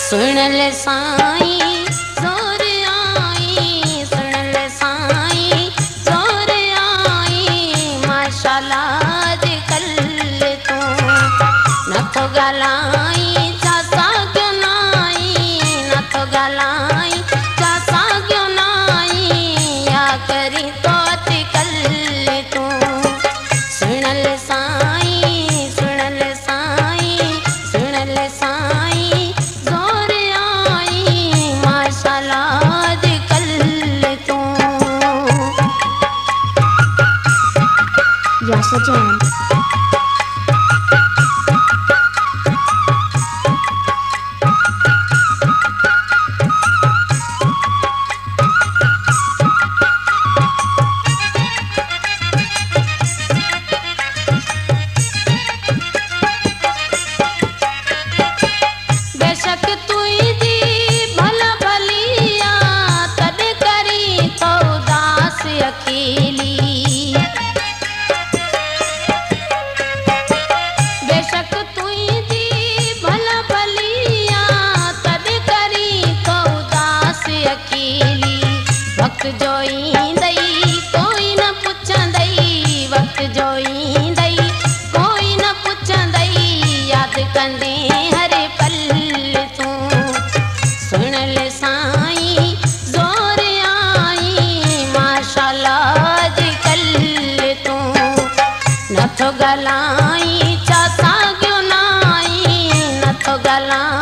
सुन ले साईं जोर आई, सुन ले साईं जोर आई, माशाल्लाह अजकल तू न तो गलाई चासा क्यों नाई, न तो गलाई चासा क्यों नाई, या करी तो अजकल तू। सुन ले साईं, सुन ले साईं, सुन ले साईं जोर आई, माशाल्लाह अजकल तू। Yasha Jam. बेशक तू दी भला भलिया, तद करी तो उदास अकेली। बेशक तू दी भला भलिया, तद करी तो उदास अकेली। वक्त जो ईंदई कोई न पुछंदई, वक्त जो ईंदई कोई न पुछंदई, याद कंदे हर पल तू। सुन ले साईं जोर आई, माशाल्लाह अजकल तू न तो गलाई चासा क्यों नाई, न तो गलाई